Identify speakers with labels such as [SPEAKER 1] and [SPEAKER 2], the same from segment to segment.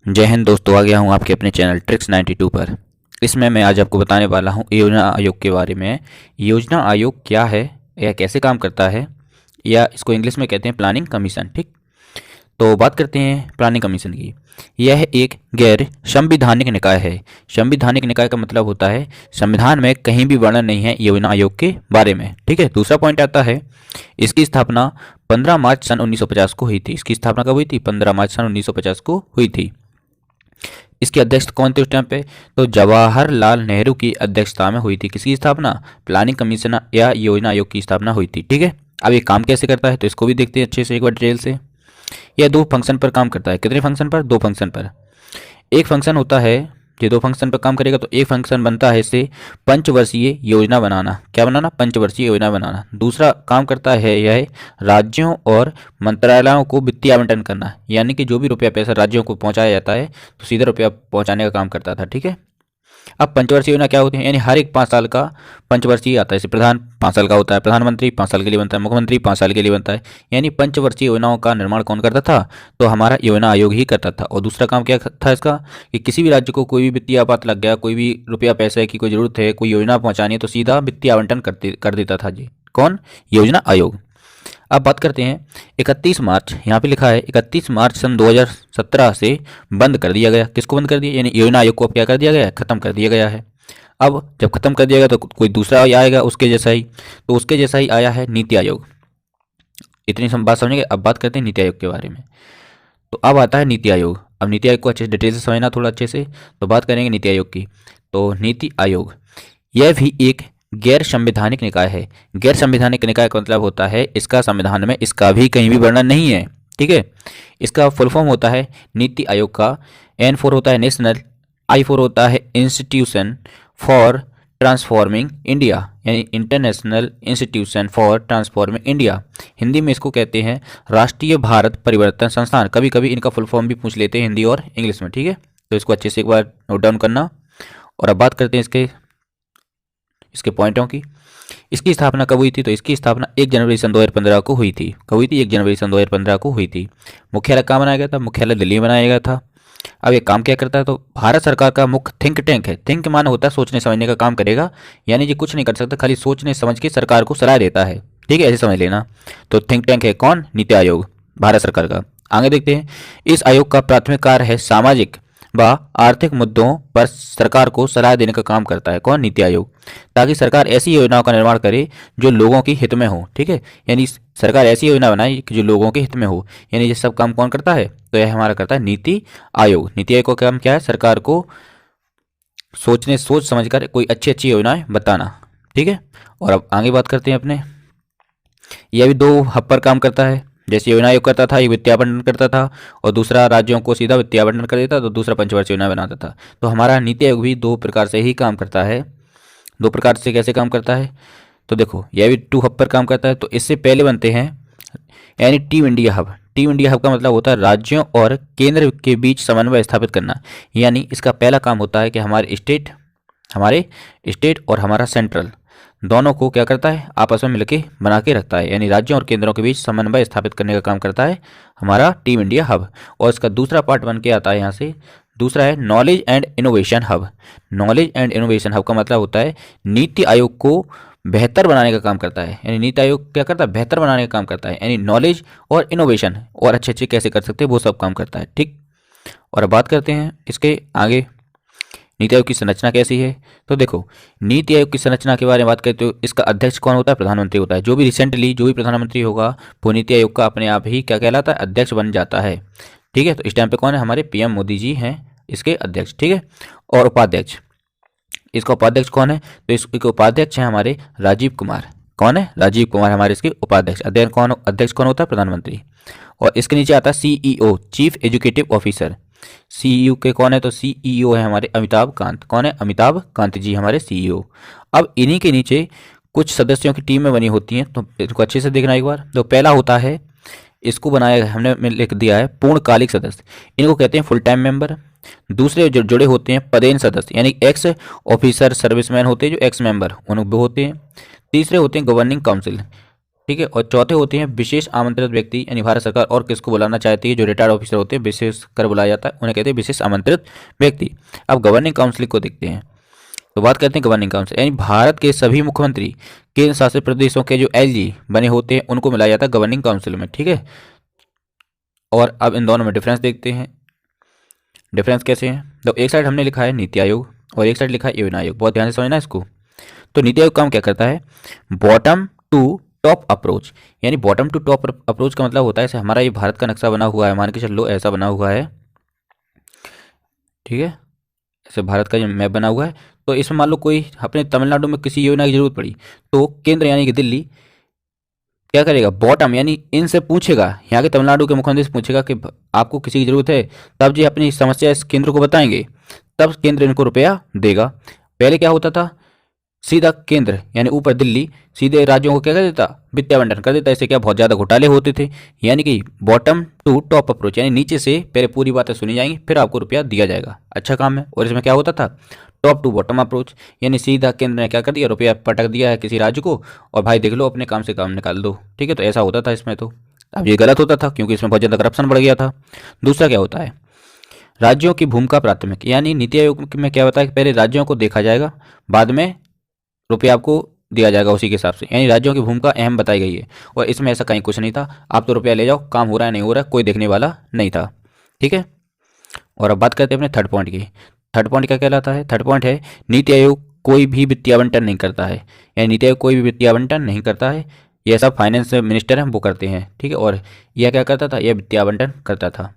[SPEAKER 1] जय हिंद दोस्तों, आ गया हूँ आपके अपने चैनल ट्रिक्स 92 पर। इसमें मैं आज आपको बताने वाला हूँ योजना आयोग के बारे में। योजना आयोग क्या है या कैसे काम करता है, या इसको इंग्लिश में कहते हैं प्लानिंग कमीशन। ठीक, तो बात करते हैं प्लानिंग कमीशन की। यह एक गैर संवैधानिक निकाय है। संवैधानिक निकाय का मतलब होता है संविधान में कहीं भी वर्णन नहीं है योजना आयोग के बारे में। ठीक है, दूसरा पॉइंट आता है इसकी स्थापना 15 मार्च सन 1950 को हुई थी। इसकी स्थापना कब हुई थी? 15 मार्च सन 1950 को हुई थी। इसके अध्यक्ष कौन थे उस टाइम पे? तो जवाहरलाल नेहरू की अध्यक्षता में हुई थी। किसकी स्थापना? प्लानिंग कमीशन या योजना आयोग की स्थापना हुई थी। ठीक है, अब ये काम कैसे करता है तो इसको भी देखते हैं अच्छे से एक बार डिटेल से। यह दो फंक्शन पर काम करता है। कितने फंक्शन पर? दो फंक्शन पर। एक फंक्शन होता है, ये दो फंक्शन पर काम करेगा तो एक फंक्शन बनता है इससे पंचवर्षीय योजना बनाना। क्या बनाना? पंचवर्षीय योजना बनाना। दूसरा काम करता है यह राज्यों और मंत्रालयों को वित्तीय आवंटन करना, यानी कि जो भी रुपया पैसा राज्यों को पहुंचाया जाता है तो सीधा रुपया पहुंचाने का काम करता था। ठीक है, अब पंचवर्षीय योजना क्या होती है? यानी हर एक 5 साल का पंचवर्षीय आता है। जैसे प्रधान 5 साल का होता है, प्रधानमंत्री 5 साल के लिए बनता है, मुख्यमंत्री 5 साल के लिए बनता है। यानी पंचवर्षीय योजनाओं का निर्माण कौन करता था? तो हमारा योजना आयोग ही करता था। और दूसरा काम क्या था इसका कि किसी भी राज्य को कोई भी वित्तीय आपात लग गया, कोई भी रुपया पैसे की कोई जरूरत है, कोई योजना पहुंचानी है तो सीधा वित्तीय आवंटन कर देता था जी। कौन? योजना आयोग। अब बात करते हैं 31 मार्च, यहाँ पे लिखा है 31 मार्च सन 2017 से बंद कर दिया गया। किसको बंद कर दिया? यानी योजना आयोग को अब क्या कर दिया गया है? खत्म कर दिया गया है। अब जब खत्म कर दिया गया तो कोई दूसरा आएगा उसके जैसा ही, तो उसके जैसा ही आया है नीति आयोग। इतनी बात समझेंगे। अब बात करते हैं नीति आयोग के बारे में। तो अब आता है नीति आयोग। अब नीति आयोग को अच्छे से डिटेल से समझना, थोड़ा अच्छे से। तो बात करेंगे नीति आयोग की। तो नीति आयोग यह भी एक गैर संवैधानिक निकाय है। गैर संवैधानिक निकाय का मतलब होता है इसका संविधान में इसका भी कहीं भी वर्णन नहीं है। ठीक है, इसका फुल फॉर्म होता है नीति आयोग का। N फॉर होता है नेशनल, I फॉर होता है इंस्टीट्यूशन फॉर ट्रांसफॉर्मिंग इंडिया, यानी international institution for transforming India. Hindi में इसको कहते हैं राष्ट्रीय भारत परिवर्तन संस्थान। कभी कभी इनका फुल फॉर्म भी पूछ लेते हैं हिंदी और इंग्लिश में। ठीक है, तो इसको अच्छे से एक बार नोट डाउन करना। और अब बात करते हैं इसके पॉइंटों की। इसकी स्थापना कब हुई थी? तो इसकी स्थापना 1 जनवरी सन 2015 को हुई थी। कब हुई थी? 1 जनवरी सन 2015 को हुई थी। मुख्यालय कहाँ बनाया गया था? मुख्यालय दिल्ली में बनाया गया था। अब ये काम क्या करता है? तो भारत सरकार का मुख्य थिंक टैंक है। थिंक माना होता है सोचने समझने का काम करेगा, यानी ये कुछ नहीं कर सकता, खाली सोचने समझ के सरकार को सलाह देता है। ठीक है, ऐसे समझ लेना। तो थिंक टैंक है कौन? नीति आयोग, भारत सरकार का। आगे देखते हैं। इस आयोग का प्राथमिक कार्य है सामाजिक व आर्थिक मुद्दों पर सरकार को सलाह देने का काम करता है। कौन? नीति आयोग। ताकि सरकार ऐसी योजनाओं का निर्माण करे जो लोगों के हित में हो। ठीक है, यानी सरकार ऐसी योजना बनाए कि जो लोगों के हित में हो। यानी ये सब काम कौन करता है? तो यह हमारा करता है नीति आयोग। नीति आयोग का काम क्या है? सरकार को सोच समझकर कोई अच्छी अच्छी योजनाएं बताना। ठीक है, और अब आगे बात करते हैं अपने। यह भी दो हब पर काम करता है। जैसे योजना आयोग करता था, एक वित्तीय आवंटन करता था और दूसरा राज्यों को सीधा वित्तीय आवंटन कर देता, तो दूसरा पंचवर्षीय योजना बनाता था। तो हमारा नीति आयोग भी दो प्रकार से ही काम करता है। दो प्रकार से कैसे काम करता है? तो देखो, यह भी 2 हब पर काम करता है। तो इससे पहले बनते हैं यानी team India hub. Team India hub का मतलब होता है राज्यों और केंद्र के बीच समन्वय स्थापित करना। यानी इसका पहला काम होता है कि हमारे स्टेट और हमारा सेंट्रल दोनों को क्या करता है? आपस में मिलके बना के रखता है। यानी राज्यों और केंद्रों के बीच समन्वय स्थापित करने का काम करता है हमारा टीम इंडिया हब। और इसका दूसरा पार्ट बन के आता है यहाँ से, दूसरा है knowledge and innovation hub. Knowledge and innovation hub का मतलब होता है नीति आयोग को बेहतर बनाने का काम करता है। यानी नीति आयोग क्या करता है? बेहतर बनाने का काम करता है। यानी नॉलेज और इनोवेशन और अच्छे अच्छे कैसे कर सकते हैं वो सब काम करता है। ठीक, और अब बात करते हैं इसके आगे नीति आयोग की संरचना कैसी है। तो देखो, नीति आयोग की संरचना के बारे में बात करें तो इसका अध्यक्ष कौन होता है? प्रधानमंत्री होता है। जो भी प्रधानमंत्री होगा वो नीति आयोग का अपने आप ही क्या कहलाता है? अध्यक्ष बन जाता है। ठीक है, तो इस टाइम पे कौन है? हमारे पीएम मोदी जी हैं इसके अध्यक्ष। ठीक है, और उपाध्यक्ष, इसका उपाध्यक्ष कौन है? तो इसके उपाध्यक्ष हैं हमारे राजीव कुमार। कौन है? राजीव कुमार हमारे इसके उपाध्यक्ष। अध्यक्ष कौन होता है? प्रधानमंत्री। और इसके नीचे आता है CEO, chief educative officer. CEO के कौन है? तो सीईओ है हमारे अमिताभ कांत। कौन है? अमिताभ कांत जी हमारे सीईओ। अब इन्हीं के नीचे कुछ सदस्यों की टीमें बनी होती हैं, तो इसको अच्छे से देखना एक बार। तो पहला होता है, इसको बनाया हमने लिख दिया है पूर्णकालिक सदस्य। इनको कहते हैं फुल टाइम मेंबर। दूसरे जो जुड़े होते हैं पदेन सदस्य, यानी एक्स ऑफिसर सर्विसमैन होते हैं जो एक्स मेंबर उन वो होते हैं। तीसरे होते हैं गवर्निंग काउंसिल। ठीक है। और चौथे होते हैं विशेष आमंत्रित व्यक्ति, यानी भारत सरकार और किसको बुलाना चाहती है, जो रिटायर्ड ऑफिसर होते हैं विशेष कर बुलाया जाता है, उन्हें कहते हैं विशेष आमंत्रित व्यक्ति। अब गवर्निंग काउंसिल को देखते हैं, तो बात करते हैं गवर्निंग काउंसिल, यानी भारत के सभी मुख्यमंत्री केंद्र शासित प्रदेशों के जो एलजी बने होते हैं उनको मिलाया जाता है गवर्निंग काउंसिल में, ठीक है। और अब इन दोनों में डिफरेंस देखते हैं, डिफरेंस कैसे हैं। तो एक साइड हमने लिखा है नीति आयोग और एक साइड लिखा है योजना आयोग, बहुत ध्यान से समझना इसको। तो नीति आयोग काम क्या करता है, बॉटम टू टॉप अप्रोच, यानी बॉटम टू टॉप अप्रोच का मतलब होता है जैसे हमारा ये भारत का नक्शा बना हुआ है, मान के चल लो ऐसा बना हुआ है, ठीक है, ऐसे भारत का जो मैप बना हुआ है। तो इसमें मान लो कोई अपने तमिलनाडु में किसी योजना की जरूरत पड़ी, तो केंद्र यानी कि दिल्ली क्या करेगा, बॉटम यानी इनसे पूछेगा, यहाँ के तमिलनाडु के मुख्यमंत्री से पूछेगा कि आपको किसी की जरूरत है, तब जी अपनी समस्या इस केंद्र को बताएंगे, तब केंद्र इनको रुपया देगा। पहले क्या होता था, सीधा केंद्र यानी ऊपर दिल्ली सीधे राज्यों को क्या कर देता, वित्तीय आवंटन कर देता। इससे क्या बहुत ज़्यादा घोटाले होते थे। यानी कि बॉटम टू टॉप अप्रोच, यानी नीचे से पहले पूरी बातें सुनी जाएंगी फिर आपको रुपया दिया जाएगा, अच्छा काम है। और इसमें क्या होता था, टॉप टू बॉटम अप्रोच, यानी सीधा केंद्र ने क्या कर दिया, रुपया पटक दिया है किसी राज्य को और भाई देख लो अपने काम से काम निकाल दो, ठीक है। तो ऐसा होता था इसमें। तो अब ये गलत होता था क्योंकि इसमें बहुत ज़्यादा करप्शन बढ़ गया था। दूसरा क्या होता है, राज्यों की भूमिका प्राथमिक, यानी नीति आयोग में क्या होता है कि पहले राज्यों को देखा जाएगा, बाद में रुपया आपको दिया जाएगा उसी के हिसाब से, यानी राज्यों की भूमिका अहम बताई गई है। और इसमें ऐसा कहीं कुछ नहीं था, आप तो रुपया ले जाओ, काम हो रहा है नहीं हो रहा है कोई देखने वाला नहीं था, ठीक है। और अब बात करते हैं अपने थर्ड पॉइंट की। थर्ड पॉइंट क्या कहलाता है, थर्ड पॉइंट है नीति आयोग कोई भी वित्तीय आवंटन नहीं करता है, यानी नीति आयोग कोई भी वित्तीय आवंटन नहीं करता है, यह सब फाइनेंस मिनिस्टर हैं वो करते हैं, ठीक है। और यह क्या करता था, यह वित्तीय आवंटन करता था।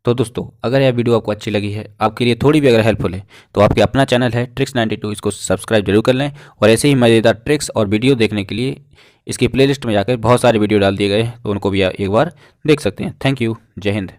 [SPEAKER 1] तो दोस्तों अगर यह वीडियो आपको अच्छी लगी है, आपके लिए थोड़ी भी अगर हेल्पफुल है, तो आपके अपना चैनल है ट्रिक्स 92, इसको सब्सक्राइब जरूर कर लें। और ऐसे ही मज़ेदार ट्रिक्स और वीडियो देखने के लिए इसकी प्लेलिस्ट में जाकर बहुत सारे वीडियो डाल दिए गए हैं, तो उनको भी आप एक बार देख सकते हैं। थैंक यू, जय हिंद।